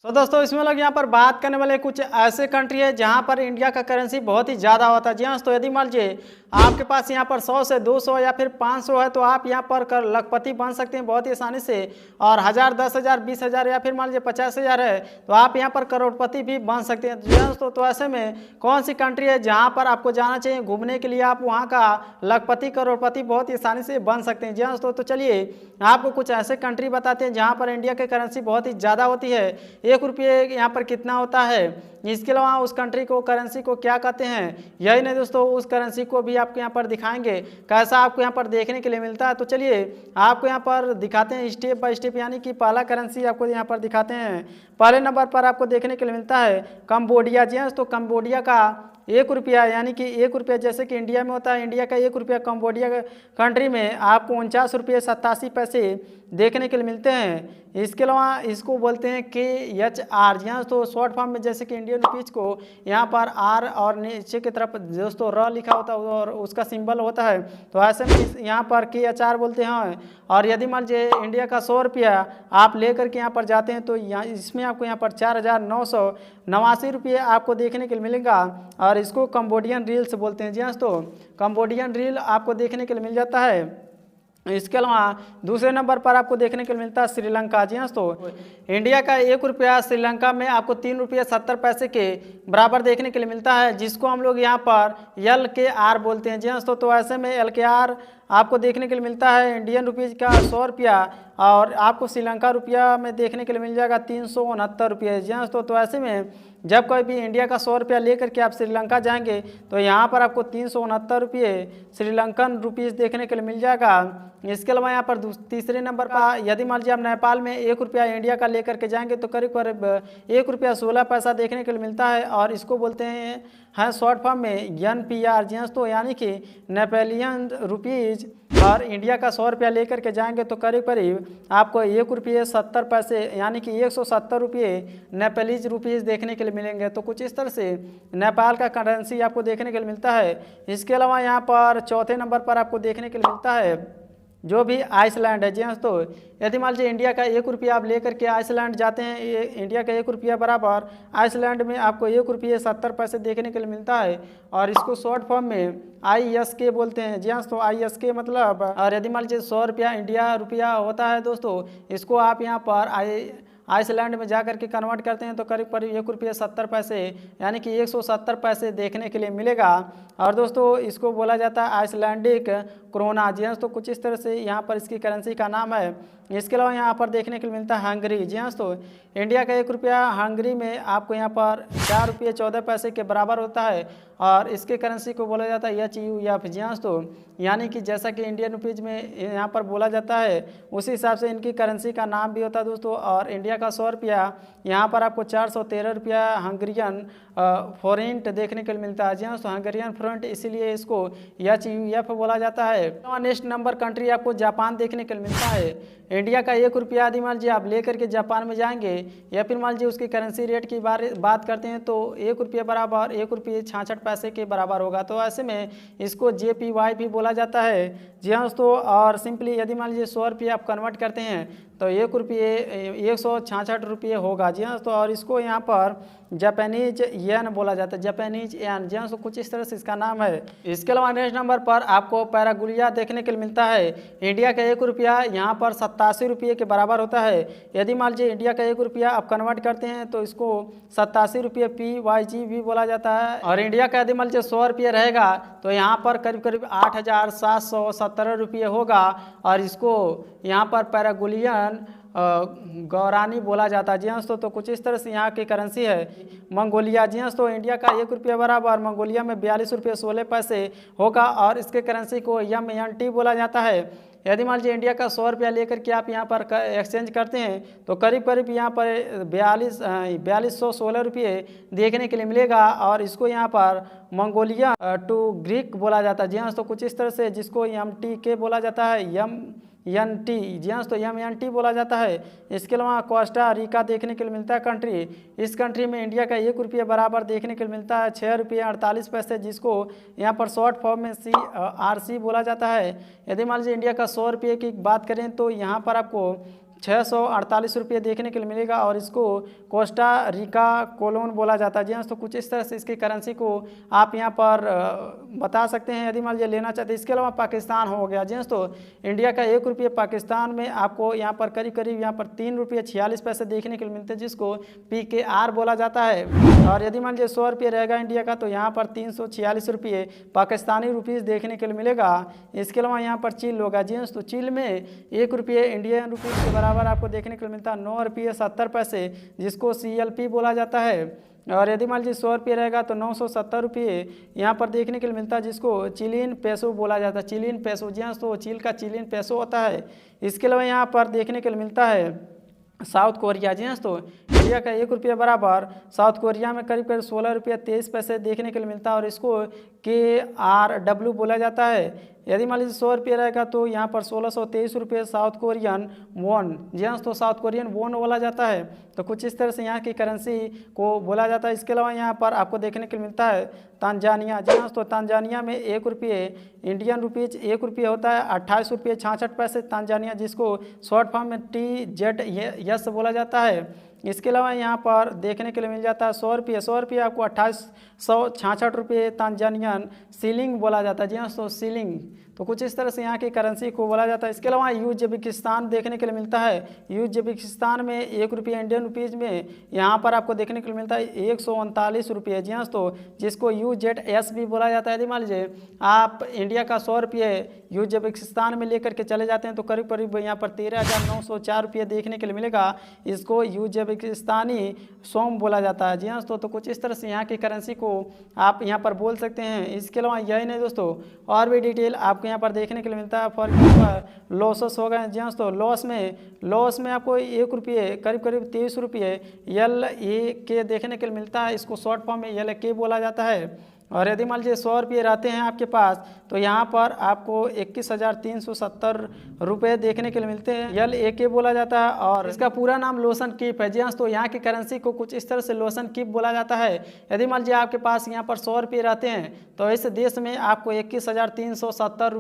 दोस्तों इसमें लोग यहाँ पर बात करने वाले कुछ ऐसे कंट्री है जहाँ पर इंडिया का करेंसी बहुत ही ज़्यादा होता है। जी हाँ, तो यदि मान लीजिए आपके पास यहाँ पर 100 से 200 या फिर 500 है तो आप यहाँ पर कर लखपति बन सकते हैं बहुत ही आसानी से। और 1000, 10,000, 20,000 या फिर मान लीजिए 50,000 है तो आप यहाँ पर करोड़पति भी बन सकते हैं। जी हाँ, तो ऐसे में कौन सी कंट्री है जहाँ पर आपको जाना चाहिए घूमने के लिए, आप वहाँ का लखपति करोड़पति बहुत ही आसानी से बन सकते हैं। जी हाँ, तो चलिए आपको कुछ ऐसे कंट्री बताते हैं जहाँ पर इंडिया की करेंसी बहुत ही ज़्यादा होती है। 1 रुपये यहाँ पर कितना होता है, इसके अलावा उस कंट्री को करेंसी को क्या कहते हैं, यही नहीं दोस्तों उस करेंसी को भी आपको यहाँ पर दिखाएंगे कैसा आपको यहाँ पर देखने के लिए मिलता है। तो चलिए आपको यहाँ पर दिखाते हैं स्टेप बाय स्टेप, यानी कि पहला करेंसी आपको यहाँ पर दिखाते हैं। पहले नंबर पर आपको देखने के लिए मिलता है कंबोडिया। जी हाँ, तो कंबोडिया का 1 रुपया, यानी कि 1 रुपया जैसे कि इंडिया में होता है, इंडिया का 1 रुपया कंबोडिया कंट्री में आपको 49 रुपये 87 पैसे देखने के लिए मिलते हैं। इसके अलावा इसको बोलते हैं KHR। यहाँ तो शॉर्ट फॉर्म में जैसे कि इंडियन रुपीज को यहाँ पर R और नीचे की तरफ दोस्तों R लिखा होता है और उसका सिंबल होता है, तो ऐसे में यहाँ पर KHR बोलते हैं। और यदि मान लीजिए इंडिया का 100 रुपया आप लेकर के यहाँ पर जाते हैं तो यहाँ इसमें आपको यहाँ पर 4,989 रुपये आपको देखने के लिए मिलेगा और इसको कंबोडियन रील्स बोलते हैं। जी हाँ, तो कंबोडियन रील आपको देखने के लिए मिल जाता है। इसके अलावा दूसरे नंबर पर आपको देखने के लिए मिलता है श्रीलंका। जी हाँ, तो इंडिया का 1 रुपया श्रीलंका में आपको 3 रुपये 70 पैसे के बराबर देखने के लिए मिलता है, जिसको हम लोग यहाँ पर LKR बोलते हैं। जी हाँ, तो ऐसे में LKR आपको देखने के लिए मिलता है इंडियन रुपीज़ का 100 रुपया और आपको श्रीलंका रुपया में देखने के लिए मिल जाएगा 369 रुपये। जी हाँ, तो ऐसे में जब कोई भी इंडिया का 100 रुपया लेकर के आप श्रीलंका जाएंगे तो यहाँ पर आपको 369 रुपये श्रीलंकन रुपीज़ देखने के लिए मिल जाएगा। इसके अलावा यहाँ पर तीसरे नंबर पर यदि मान लीजिए आप नेपाल में 1 रुपया इंडिया का लेकर के जाएंगे तो करीब करीब 1 रुपया 16 पैसा देखने के लिए मिलता है और इसको बोलते हैं शॉर्ट फॉर्म में NPR। जी हाँ, तो यानी कि नेपोलियन रुपीज़। और इंडिया का 100 रुपया लेकर के जाएंगे तो करीब करीब आपको 1 रुपये 70 पैसे यानी कि 170 रुपये नेपालीज रुपीज़ देखने के लिए मिलेंगे। तो कुछ इस तरह से नेपाल का करेंसी आपको देखने के लिए मिलता है। इसके अलावा यहाँ पर चौथे नंबर पर आपको देखने के लिए मिलता है जो भी आइसलैंड है। जी हाँ, तो यदि मान लीजिए इंडिया का 1 रुपया आप लेकर के आइसलैंड जाते हैं, ये इंडिया का 1 रुपया बराबर आइसलैंड में आपको 1 रुपये 70 पैसे देखने के लिए मिलता है और इसको शॉर्ट फॉर्म में ISK बोलते हैं। जी हाँ, तो ISK मतलब, और यदि मान लीजिए 100 रुपया इंडिया रुपया होता है दोस्तों, इसको आप यहाँ पर आइसलैंड में जाकर के कन्वर्ट करते हैं तो करीब करीब 1 रुपये 70 पैसे यानी कि 170 पैसे देखने के लिए मिलेगा। और दोस्तों इसको बोला जाता है आइसलैंडिक क्रोना। जी हाँ, तो कुछ इस तरह से यहाँ पर इसकी करेंसी का नाम है। इसके अलावा यहाँ पर देखने के लिए मिलता है हंगरी। जी हाँ, तो इंडिया का 1 रुपया हंगरी में आपको यहाँ पर 4 रुपये 14 पैसे के बराबर होता है और इसके करेंसी को बोला जाता है HUF। जी हाँ, तो यानी कि जैसा कि इंडियन रुपीज़ में यहाँ पर बोला जाता है उसी हिसाब से इनकी करेंसी का नाम भी होता है दोस्तों। और इंडिया का 100 रुपया यहाँ पर आपको 413 रुपया हंगरियन फोरेंट देखने के लिए मिलता है। जी हाँ, तो हंगरियन फ्रंट इसीलिए इसको HUF बोला जाता है। नेक्स्ट नंबर कंट्री आपको जापान देखने के लिए मिलता है। इंडिया का 1 रुपया यदि मान लीजिए आप लेकर के जापान में जाएंगे या फिर मान लीजिए उसकी करेंसी रेट की बात करते हैं तो 1 रुपये बराबर 1 रुपये 66 पैसे के बराबर होगा। तो ऐसे में इसको JPY भी बोला जाता है। जी हाँ दोस्तों, और सिंपली यदि मान लीजिए 100 रुपये आप कन्वर्ट करते हैं तो 1 रुपये 166 रुपये होगा। जी हाँ, तो और इसको यहाँ पर जापानीज येन बोला जाता है, जापानीज येन। जी हाँ, तो कुछ इस तरह से इसका नाम है। इसके अलावा नेक्स्ट नंबर पर आपको पैरागुलिया देखने के लिए मिलता है। इंडिया का 1 रुपया यहाँ पर 87 रुपये के बराबर होता है। यदि मान लीजिए इंडिया का 1 रुपया आप कन्वर्ट करते हैं तो इसको 87 रुपये PYG भी बोला जाता है। और इंडिया का यदि मान लीजिए 100 रुपये रहेगा तो यहाँ पर करीब करीब 8,717 रुपये होगा और इसको यहाँ पर पैरागुलियन गौरानी बोला जाता है। जी हाँ, तो कुछ इस तरह से यहाँ की करेंसी है। मंगोलिया। जी हाँ, तो इंडिया का 1 रुपया बराबर मंगोलिया में 42 रुपये 16 पैसे होगा और इसके करेंसी को MNT बोला जाता है। यदि मान लीजिए इंडिया का 100 रुपया लेकर के आप यहाँ पर एक्सचेंज करते हैं तो करीब करीब यहाँ पर 4216 रुपये देखने के लिए मिलेगा और इसको यहाँ पर मंगोलिया टू ग्रीक बोला जाता है। जी हाँ, तो कुछ इस तरह से जिसको MTK बोला जाता है, MNT। जी हाँ, तो MNT बोला जाता है। इसके अलावा कोस्टा रिका देखने के लिए मिलता है कंट्री। इस कंट्री में इंडिया का 1 रुपया बराबर देखने के लिए मिलता है 6 रुपये 48 पैसे, जिसको यहाँ पर शॉर्ट फॉर्म में CRC बोला जाता है। यदि मान लीजिए इंडिया का 100 रुपये की बात करें तो यहाँ पर आपको 648 रुपये देखने के लिए मिलेगा और इसको कोस्टा रिका कोलोन बोला जाता है। जी हाँ, तो कुछ इस तरह से इसकी करेंसी को आप यहाँ पर बता सकते हैं यदि मान लीजिए लेना चाहते हैं। इसके अलावा पाकिस्तान हो गया। जी हाँ, तो इंडिया का 1 रुपये पाकिस्तान में आपको यहाँ पर करीब करीब यहाँ पर 3 रुपये 46 पैसे देखने के लिए मिलते हैं, जिसको PKR बोला जाता है। और यदि मान लीजिए 100 रुपये रहेगा इंडिया का, तो यहाँ पर 346 रुपये पाकिस्तानी रुपीज़ देखने के लिए मिलेगा। इसके अलावा यहाँ पर चील होगा। जी हाँ, तो चील में 1 रुपये इंडियन रुपीज़ के बराबर आपको देखने के लिए मिलता है 9 रुपये 70 पैसे, जिसको CLP बोला जाता है। और यदि मान लीजिए 100 रुपये रहेगा तो 970 रुपये यहाँ पर देखने के लिए मिलता है, जिसको चिलियन पैसो बोला जाता है। चिलियन पैसो, जी हाँ, तो चील का चिलियन पैसो होता है। इसके अलावा यहाँ पर देखने के लिए मिलता है साउथ कोरिया। जी हाँ, तो इंडिया का 1 रुपये बराबर साउथ कोरिया में करीब करीब 16 रुपये 23 पैसे देखने के लिए मिलता है और इसको KRW बोला जाता है। यदि मान लीजिए 100 रुपये रहेगा तो यहाँ पर 1623 रुपये साउथ कोरियन वॉन। जी हाँ, तो साउथ कोरियन वॉन बोला जाता है। तो कुछ इस तरह से यहाँ की करेंसी को बोला जाता है। इसके अलावा यहाँ पर आपको देखने के लिए मिलता है तंजानिया। जी हाँ, तो तंजानिया में 1 रुपये इंडियन रुपीज़ 1 रुपये होता है 28 रुपये 66 पैसे तंजानिया, जिसको शॉर्ट फॉर्म में TZS बोला जाता है। इसके अलावा यहाँ पर देखने के लिए मिल जाता है 100 रुपये आपको 2866 रुपये तंजानियन सीलिंग बोला जाता है। जी हाँ, तो सीलिंग। तो कुछ इस तरह से यहाँ की करेंसी को बोला जाता है। इसके अलावा उज्बेकिस्तान देखने के लिए मिलता है। उज्बेकिस्तान में 1 रुपये इंडियन रुपीज़ में यहाँ पर आपको देखने के लिए मिलता है 139 रुपये। जी हाँ, तो जिसको UZS भी बोला जाता है। यदि मान लीजिए आप इंडिया का 100 रुपये उज्बेकिस्तान में लेकर के चले जाते हैं तो करीब करीब यहाँ पर 13,904 रुपये देखने के लिए मिलेगा। इसको उज्बेकिस्तानी सोम बोला जाता है। जी हाँ, तो कुछ इस तरह से यहाँ की करेंसी को आप यहाँ पर बोल सकते हैं। इसके अलावा यही नहीं दोस्तों, और भी डिटेल आपको यहाँ पर देखने के लिए मिलता है। फॉर एग्जाम्पल लॉसेस हो गए। जी हाँ, तो लॉस में आपको 1 रुपये करीब करीब 23 रुपये LAK देखने के लिए मिलता है। इसको शॉर्ट फॉर्म में LAK बोला जाता है। और यदि मान लीजिए 100 रुपये रहते हैं आपके पास तो यहाँ पर आपको 21,370 रुपये देखने के लिए मिलते हैं। LAK बोला जाता है और इसका पूरा नाम लोशन कीप है। जी हाँ, तो यहाँ की करेंसी को कुछ इस तरह से लोशन कीप बोला जाता है। यदि मान लीजिए आपके पास यहाँ पर 100 रुपये रहते हैं तो इस देश में आपको 21,370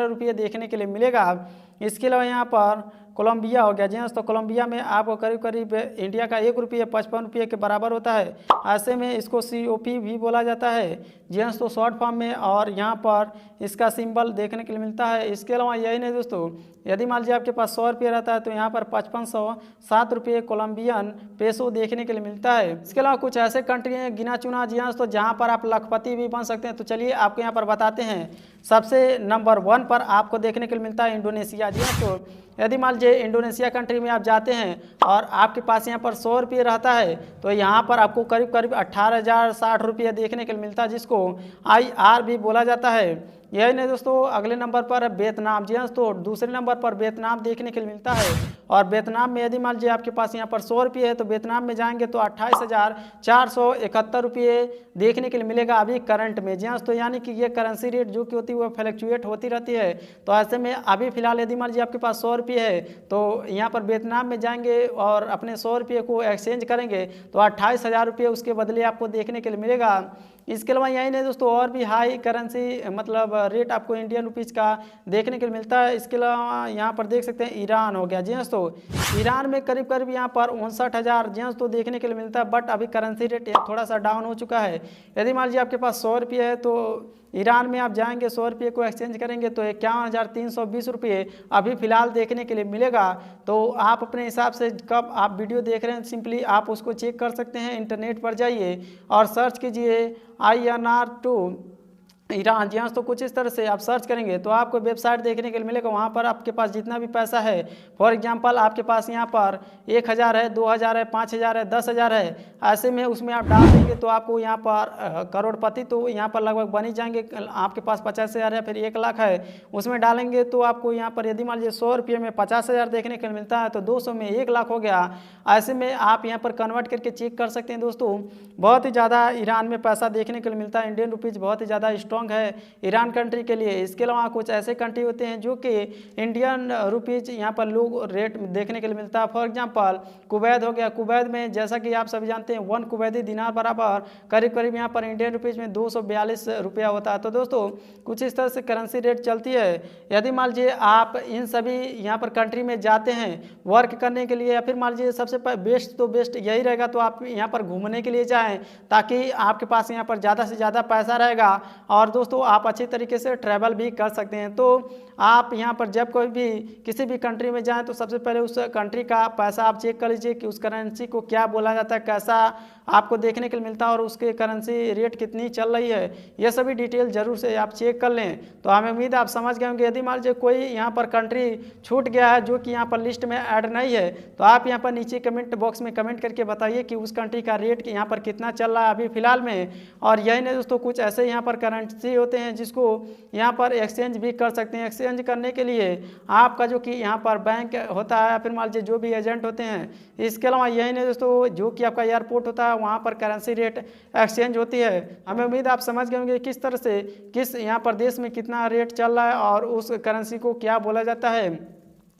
रुपये देखने के लिए मिलेगा। इसके अलावा यहाँ पर कोलंबिया हो गया। जी हाँ, तो कोलंबिया में आपको करीब करीब इंडिया का 1 रुपये 55 रुपये के बराबर होता है। ऐसे में इसको COP भी बोला जाता है। जी हाँ, तो शॉर्ट फॉर्म में, और यहाँ पर इसका सिंबल देखने के लिए मिलता है। इसके अलावा यही नहीं दोस्तों, यदि मान लीजिए आपके पास 100 रुपये रहता है तो यहाँ पर 5507 रुपये कोलंबियन पेसो देखने के लिए मिलता है। इसके अलावा कुछ ऐसे कंट्री हैं गिना चुना, जी हाँ, तो जहाँ पर आप लखपति भी बन सकते हैं। तो चलिए आपको यहाँ पर बताते हैं। सबसे नंबर 1 पर आपको देखने के लिए मिलता है इंडोनेशिया। जी हाँ, तो यदि मान लीजिए इंडोनेशिया कंट्री में आप जाते हैं और आपके पास यहाँ पर 100 रुपये रहता है तो यहाँ पर आपको करीब करीब 18,060 रुपये देखने के लिए मिलता है, जिसको IR भी बोला जाता है। यही नहीं दोस्तों, अगले नंबर पर है वियतनाम। जी हाँ, तो दूसरे नंबर पर वियतनाम देखने के लिए मिलता है। और वियतनाम में यदि मान लीजिए आपके पास यहाँ पर 100 रुपये है तो वियतनाम में जाएंगे तो 28,471 रुपये देखने के लिए मिलेगा अभी करंट में। जी हाँ, तो यानी कि ये करेंसी रेट जो कि होती है वो फ्लक्चुएट होती रहती है। तो ऐसे में अभी फिलहाल यदि मान लीजिए आपके पास 100 रुपये है तो यहाँ पर वियतनाम में जाएंगे और अपने 100 रुपये को एक्सचेंज करेंगे तो 28,000 रुपये उसके बदले आपको देखने के लिए मिलेगा। इसके अलावा यही नहीं दोस्तों, और भी हाई करेंसी मतलब रेट आपको इंडियन रुपीज़ का देखने के लिए मिलता है। इसके अलावा यहाँ पर देख सकते हैं ईरान हो गया। जी हाँ, तो ईरान में करीब करीब यहाँ पर 59,000 जी हाँ तो देखने के लिए मिलता है। बट अभी करेंसी रेट थोड़ा सा डाउन हो चुका है। यदि मान लीजिए आपके पास 100 रुपये है तो ईरान में आप जाएंगे 100 रुपये को एक्सचेंज करेंगे तो 51,320 रुपये अभी फ़िलहाल देखने के लिए मिलेगा। तो आप अपने हिसाब से कब आप वीडियो देख रहे हैं सिंपली आप उसको चेक कर सकते हैं। इंटरनेट पर जाइए और सर्च कीजिए INR2 ईरान। जी हाँ, तो कुछ इस तरह से आप सर्च करेंगे तो आपको वेबसाइट देखने के लिए मिलेगा। वहाँ पर आपके पास जितना भी पैसा है, फॉर एग्जांपल आपके पास यहाँ पर 1,000 है, 2,000 है, 5,000 है, 10,000 है, ऐसे में उसमें आप डाल देंगे तो आपको यहाँ पर करोड़पति तो यहाँ पर लगभग बन ही जाएंगे। आपके पास 50,000 है, फिर 1 लाख है, उसमें डालेंगे तो आपको यहाँ पर यदि मान लीजिए 100 रुपये में 50,000 देखने के लिए मिलता है तो 200 में 1 लाख हो गया। ऐसे में आप यहाँ पर कन्वर्ट करके चेक कर सकते हैं दोस्तों। बहुत ही ज़्यादा ईरान में पैसा देखने के लिए मिलता है। इंडियन रुपीज़ बहुत ही ज़्यादा स्ट्रॉन्ग स्ट्रॉन्ग है ईरान कंट्री के लिए। इसके अलावा कुछ ऐसे कंट्री होते हैं जो कि इंडियन रुपीज़ यहाँ पर लोग रेट देखने के लिए मिलता है। फॉर एग्जांपल कुवैत हो गया। कुवैत में जैसा कि आप सभी जानते हैं 1 कुवैती दिनार बराबर करीब करीब यहाँ पर इंडियन रुपीज़ में 242 रुपया होता है। तो दोस्तों कुछ इस तरह से करेंसी रेट चलती है। यदि मान लीजिए आप इन सभी यहाँ पर कंट्री में जाते हैं वर्क करने के लिए, या फिर मान लीजिए सबसे बेस्ट तो बेस्ट यही रहेगा तो आप यहाँ पर घूमने के लिए जाएं, ताकि आपके पास यहाँ पर ज़्यादा से ज़्यादा पैसा रहेगा और दोस्तों आप अच्छी तरीके से ट्रैवल भी कर सकते हैं। तो आप यहाँ पर जब कोई भी किसी भी कंट्री में जाएं तो सबसे पहले उस कंट्री का पैसा आप चेक कर लीजिए कि उस करेंसी को क्या बोला जाता है, कैसा आपको देखने के लिए मिलता है और उसके करेंसी रेट कितनी चल रही है, ये सभी डिटेल जरूर से आप चेक कर लें। तो हमें उम्मीद है आप समझ गए होंगे। यदि मान लीजिए कोई यहाँ पर कंट्री छूट गया है जो कि यहाँ पर लिस्ट में ऐड नहीं है तो आप यहाँ पर नीचे कमेंट बॉक्स में कमेंट करके बताइए कि उस कंट्री का रेट यहाँ पर कितना चल रहा है अभी फिलहाल में। और यही नहीं दोस्तों, कुछ ऐसे यहाँ पर करेंसी होते हैं जिसको यहाँ पर एक्सचेंज भी कर सकते हैं। एक्सचेंज करने के लिए आपका जो कि यहाँ पर बैंक होता है या फिर मान लीजिए जो भी एजेंट होते हैं, इसके अलावा यही नहीं दोस्तों, जो कि आपका एयरपोर्ट होता है वहाँ पर करेंसी रेट एक्सचेंज होती है। हमें उम्मीद आप समझ गए होंगे किस तरह से किस यहाँ पर देश में कितना रेट चल रहा है और उस करेंसी को क्या बोला जाता है,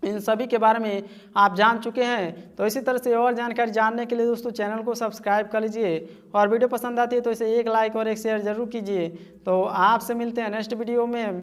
इन सभी के बारे में आप जान चुके हैं। तो इसी तरह से और जानकारी जानने के लिए दोस्तों चैनल को सब्सक्राइब कर लीजिए और वीडियो पसंद आती है तो इसे एक लाइक और एक शेयर जरूर कीजिए। तो आपसे मिलते हैं नेक्स्ट वीडियो में।